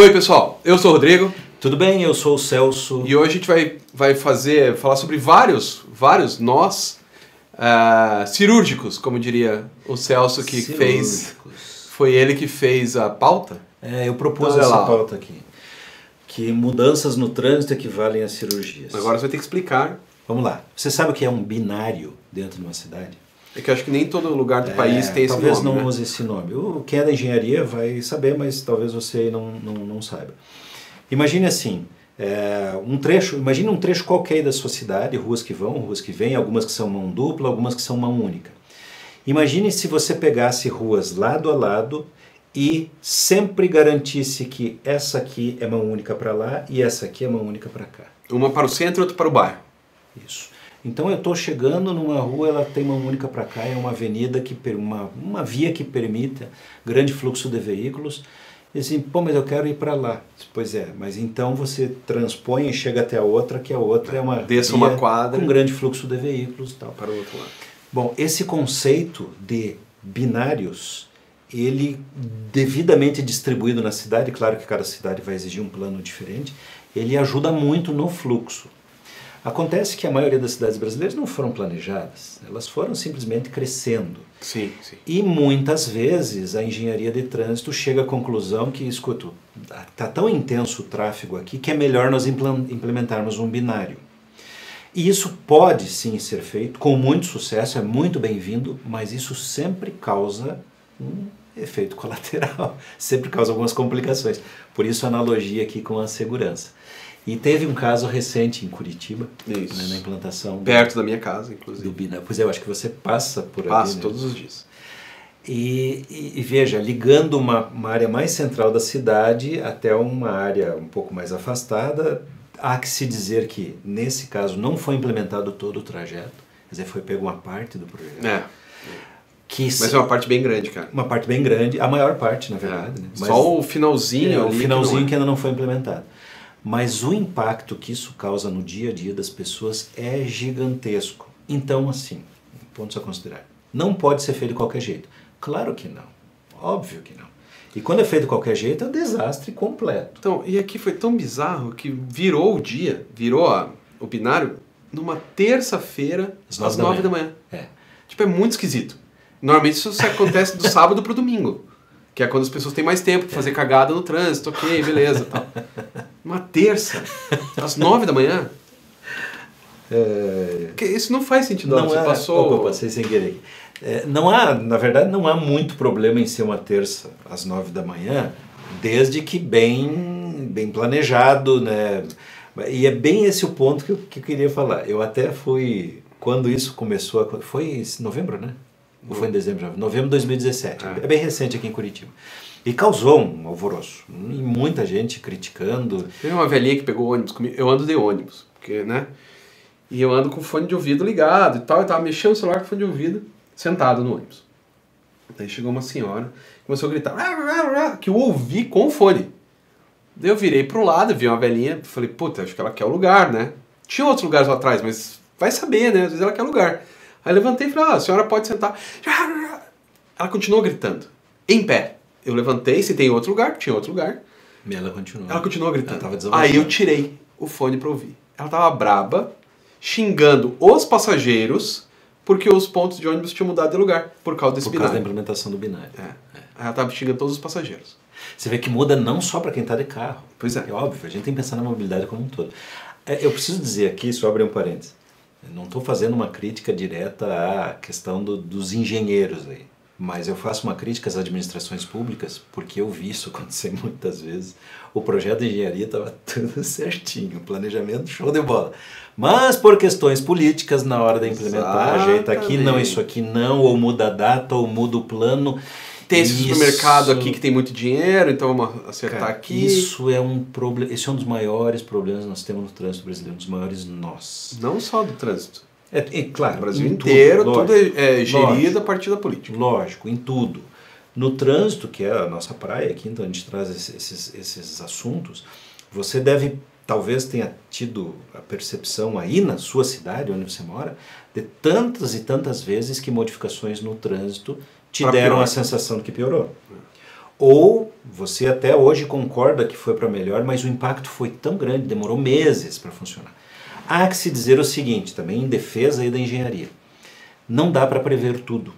Oi pessoal, eu sou o Rodrigo. Tudo bem, eu sou o Celso. E hoje a gente vai falar sobre vários nós cirúrgicos, como diria o Celso, que fez. Foi ele que fez a pauta? Eu propus essa pauta aqui. Que mudanças no trânsito equivalem a cirurgias. Agora você vai ter que explicar. Vamos lá. Você sabe o que é um binário dentro de uma cidade? É que eu acho que nem todo lugar do país tem esse nome. Talvez não use esse nome. Quem é da engenharia vai saber, mas talvez você não saiba. Imagine assim, imagine um trecho qualquer da sua cidade, ruas que vão, ruas que vêm, algumas que são mão dupla, algumas que são mão única. Imagine se você pegasse ruas lado a lado e sempre garantisse que essa aqui é mão única para lá e essa aqui é mão única para cá. Uma para o centro e outra para o bairro. Isso. Então eu estou chegando numa rua, ela tem mão única para cá, é uma avenida, uma via que permita grande fluxo de veículos. E assim, pô, mas eu quero ir para lá. Pois é, mas então você transpõe e chega até a outra, que a outra é uma desça uma quadra com grande fluxo de veículos e tal. Para o outro lado. Bom, esse conceito de binários, ele devidamente distribuído na cidade, claro que cada cidade vai exigir um plano diferente, ele ajuda muito no fluxo. Acontece que a maioria das cidades brasileiras não foram planejadas, elas foram simplesmente crescendo. Sim, sim. E muitas vezes a engenharia de trânsito chega à conclusão que, escuta, está tão intenso o tráfego aqui que é melhor nós implementarmos um binário. E isso pode sim ser feito com muito sucesso, é muito bem-vindo, mas isso sempre causa um efeito colateral, sempre causa algumas complicações. Por isso a analogia aqui com a segurança. E teve um caso recente em Curitiba, né, na implantação... Perto da minha casa, inclusive. Do binário. Pois é, eu acho que você passa por aqui. Passo, né? Todos os dias. E veja, ligando uma área mais central da cidade até uma área um pouco mais afastada, há que se dizer que, nesse caso, não foi implementado todo o trajeto, quer dizer, foi pego uma parte do projeto. Mas é uma parte bem grande, cara. Uma parte bem grande, a maior parte, na verdade. Né? Mas, só o finalzinho. O finalzinho que ainda não foi implementado. Mas o impacto que isso causa no dia a dia das pessoas é gigantesco. Então, assim, pontos a considerar. Não pode ser feito de qualquer jeito. Claro que não. Óbvio que não. E quando é feito de qualquer jeito, é um desastre completo. Então, e aqui foi tão bizarro que virou o binário numa terça-feira às 9 da manhã. Tipo, é muito esquisito. Normalmente isso acontece do sábado pro domingo. Que é quando as pessoas têm mais tempo para fazer cagada no trânsito, ok, beleza, tal. Uma terça, às 9 da manhã? Isso não faz sentido. Não, passei sem querer. Na verdade, não há muito problema em ser uma terça, às 9 da manhã, desde que bem planejado, né? E é bem esse o ponto que eu queria falar. Eu até fui, quando isso começou, foi em novembro, né? Ou foi em dezembro? Novembro de 2017. É bem recente aqui em Curitiba. E causou um alvoroço. E muita gente criticando. Teve uma velhinha que pegou ônibus comigo. Eu ando de ônibus, porque, né? E eu ando com fone de ouvido ligado e tal. Eu tava mexendo no celular com fone de ouvido, sentado no ônibus. Daí chegou uma senhora, começou a gritar, que eu ouvi com o fone. Daí eu virei pro lado, vi uma velhinha, falei, puta, acho que ela quer o lugar, né? Tinha outros lugares lá atrás, mas vai saber, né? Às vezes ela quer lugar. Aí levantei e falei, a senhora pode sentar. Ela continuou gritando, em pé. Eu levantei, se tem outro lugar, tinha outro lugar. E ela continuou. Ela continuou gritando. Ela tava aí eu tirei o fone pra ouvir. Ela tava braba, xingando os passageiros, porque os pontos de ônibus tinham mudado de lugar, por causa desse binário. Por causa da implementação do binário. Ela tava xingando todos os passageiros. Você vê que muda não só para quem está de carro. Pois é. É óbvio, a gente tem que pensar na mobilidade como um todo. Eu preciso dizer aqui, só abrir um parênteses, eu não estou fazendo uma crítica direta à questão dos engenheiros aí, mas eu faço uma crítica às administrações públicas, porque eu vi isso acontecer muitas vezes. O projeto de engenharia estava tudo certinho, planejamento show de bola. Mas por questões políticas, na hora de implementar, ajeita aqui, não, isso aqui não, ou muda a data, ou muda o plano. Tem esse supermercado aqui que tem muito dinheiro, então vamos acertar, cara, aqui. Isso é um problema. Esse é um dos maiores problemas que nós temos no trânsito brasileiro, um dos maiores nós. Não só do trânsito. Claro, o Brasil inteiro, tudo é gerido lógico, a partir da política. Lógico, em tudo. No trânsito, que é a nossa praia aqui, então a gente traz esses assuntos, você talvez tenha tido a percepção aí na sua cidade, onde você mora, de tantas e tantas vezes que modificações no trânsito te deram a sensação de que piorou. Ou você até hoje concorda que foi para melhor, mas o impacto foi tão grande, demorou meses para funcionar. Há que se dizer o seguinte, também em defesa aí da engenharia. Não dá para prever tudo,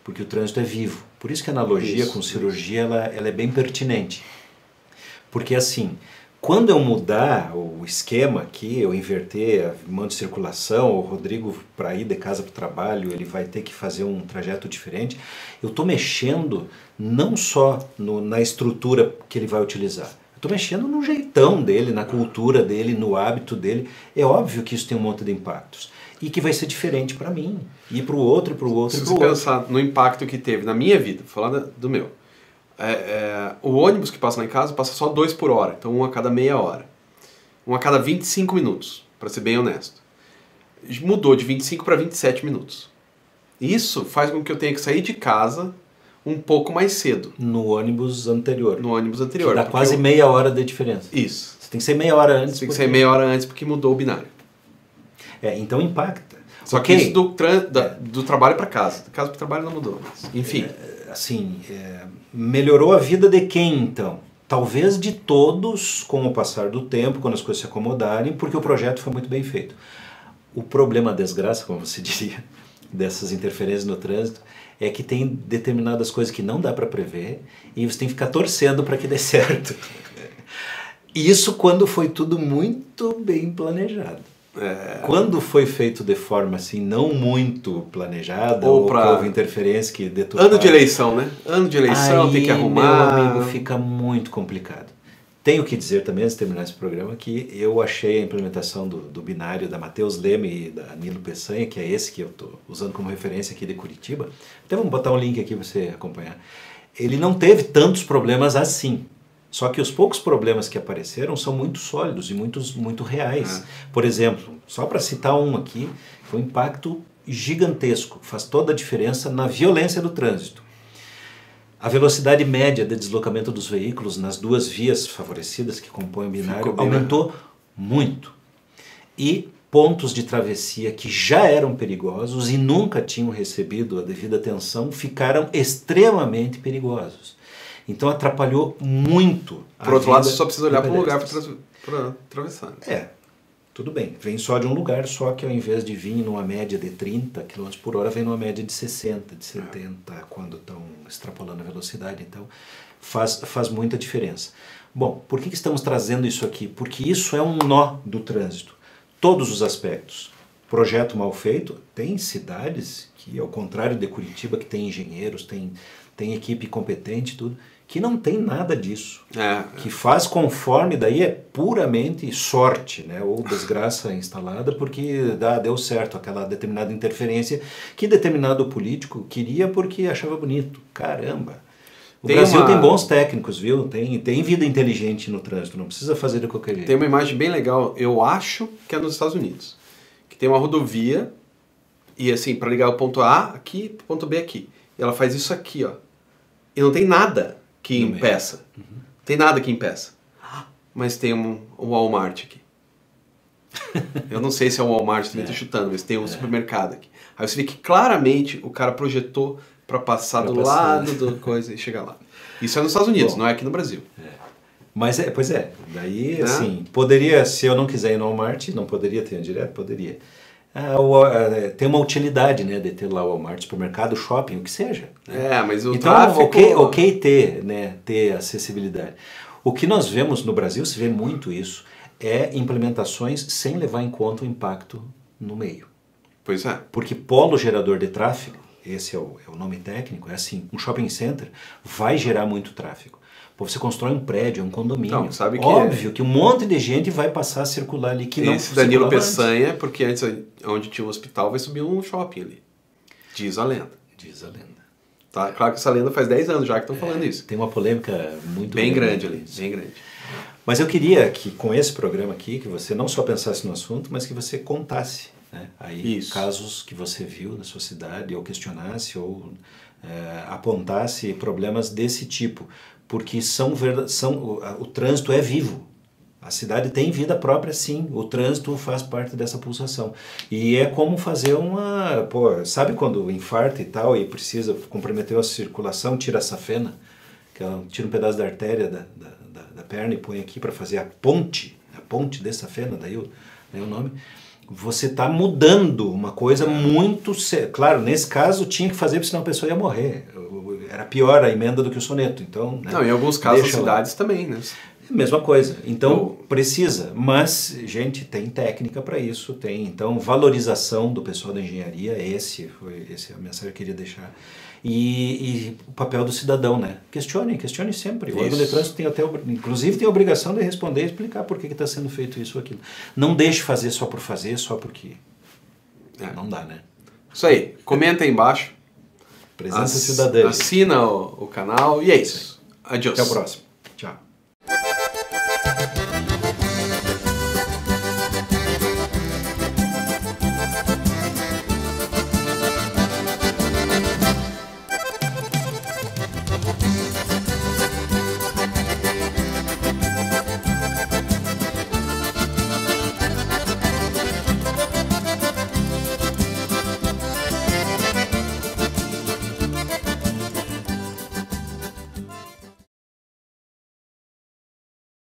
porque o trânsito é vivo. Por isso que a analogia com cirurgia ela é bem pertinente. Porque assim, quando eu mudar o esquema aqui, eu inverter a mão de circulação, o Rodrigo para ir de casa para o trabalho, ele vai ter que fazer um trajeto diferente, eu estou mexendo não só na estrutura que ele vai utilizar, estou mexendo no jeitão dele, na cultura dele, no hábito dele. É óbvio que isso tem um monte de impactos. E que vai ser diferente para mim, e para o outro, e para o outro, e para o outro. Se você pensar no impacto que teve na minha vida, falando do meu, o ônibus que passa lá em casa passa só 2 por hora, então um a cada meia hora. Um a cada 25 minutos, para ser bem honesto. Mudou de 25 para 27 minutos. Isso faz com que eu tenha que sair de casa um pouco mais cedo. No ônibus anterior. No ônibus anterior. Que dá quase meia hora de diferença. Isso. Você tem que sair meia hora antes. Tem que sair meia hora antes porque mudou o binário. Então impacta. Só que isso do trabalho para casa. Do casa para o trabalho não mudou. Mas, enfim. Melhorou a vida de quem então? Talvez de todos com o passar do tempo, quando as coisas se acomodarem, porque o projeto foi muito bem feito. O problema, a desgraça, como você diria, dessas interferências no trânsito, é que tem determinadas coisas que não dá para prever e você tem que ficar torcendo para que dê certo. Isso quando foi tudo muito bem planejado. Quando foi feito de forma assim não muito planejada ou que houve interferência que deturparam. Ano de eleição, né? Ano de eleição, aí, tem que arrumar. Meu amigo, fica muito complicado. Tenho que dizer também, antes de terminar esse programa, que eu achei a implementação do binário da Matheus Leme e da Nilo Peçanha, que é esse que eu estou usando como referência aqui de Curitiba. Até vamos botar um link aqui para você acompanhar. Ele não teve tantos problemas assim. Só que os poucos problemas que apareceram são muito sólidos e muito reais. Por exemplo, só para citar um aqui, foi um impacto gigantesco. Faz toda a diferença na violência do trânsito. A velocidade média de deslocamento dos veículos nas duas vias favorecidas que compõem o binário aumentou muito. E pontos de travessia que já eram perigosos e nunca tinham recebido a devida atenção ficaram extremamente perigosos. Então atrapalhou muito. Por outro lado, você só precisa olhar para um lugar para atravessar. Tudo bem. Vem só de um lugar, só que ao invés de vir numa média de 30 km por hora, vem numa média de 60, de 70, quando estão extrapolando a velocidade. Então faz muita diferença. Bom, por que estamos trazendo isso aqui? Porque isso é um nó do trânsito. Todos os aspectos. Projeto mal feito, tem cidades que, ao contrário de Curitiba, que tem engenheiros, tem equipe competente, tudo, que não tem nada disso. Que faz conforme, daí é puramente sorte, né? Ou desgraça instalada, porque deu certo aquela determinada interferência que determinado político queria porque achava bonito. Caramba! O Brasil tem bons técnicos, viu? Tem vida inteligente no trânsito, não precisa fazer de qualquer jeito. Tem uma imagem bem legal, eu acho que é nos Estados Unidos, que tem uma rodovia e assim, para ligar o ponto A aqui, pro ponto B aqui. E ela faz isso aqui, ó. E não tem nada que impeça. Tem nada que impeça. Mas tem um Walmart aqui. Eu não sei se é um Walmart, também estou chutando, mas tem um supermercado aqui. Aí você vê que claramente o cara projetou para passar do lado da coisa e chegar lá. Isso é nos Estados Unidos, não é aqui no Brasil. Mas pois é, daí assim, poderia, se eu não quiser ir no Walmart, não poderia ter direto? Poderia. Tem uma utilidade, né, de ter lá o Walmart, supermercado, shopping, o que seja. Né? Mas o então, tráfego... ok ter acessibilidade. O que nós vemos no Brasil, se vê muito isso, é implementações sem levar em conta o impacto no meio. Pois é. Porque polo gerador de tráfego, esse é o nome técnico, é assim, um shopping center vai gerar muito tráfego. Você constrói um prédio, um condomínio. Não, sabe que óbvio que um monte de gente vai passar a circular ali que não esse Danilo Peçanha, porque antes onde tinha um hospital vai subir um shopping ali. Diz a lenda. Tá? Claro que essa lenda faz 10 anos já que estão falando isso. Tem uma polêmica muito bem grande ali, bem grande. Mas eu queria que com esse programa aqui, que você não só pensasse no assunto, mas que você contasse, né? Aí casos que você viu na sua cidade, ou questionasse, ou apontasse problemas desse tipo. Porque o trânsito é vivo. A cidade tem vida própria, sim. O trânsito faz parte dessa pulsação. E é como fazer uma... sabe quando infarta e tal e precisa comprometer a circulação, tira a safena? que ela tira um pedaço da artéria da perna e põe aqui para fazer a ponte dessa fenda, daí o nome, você está mudando uma coisa muito séria. Claro, nesse caso tinha que fazer, porque senão a pessoa ia morrer. Era pior a emenda do que o soneto. Então, né, não, em alguns casos as cidades também, né? Mesma coisa. Então, precisa. Mas, gente, tem técnica para isso, tem. Então, valorização do pessoal da engenharia, essa é a mensagem que eu queria deixar. E o papel do cidadão, né? Questione sempre. O órgão de trânsito tem inclusive tem a obrigação de responder e explicar por que está sendo feito isso ou aquilo. Não deixe fazer, só porque... Não dá, né? Isso aí. Comenta aí embaixo. Presença cidadã. Assina o canal e é isso. Adiós. Até o próximo.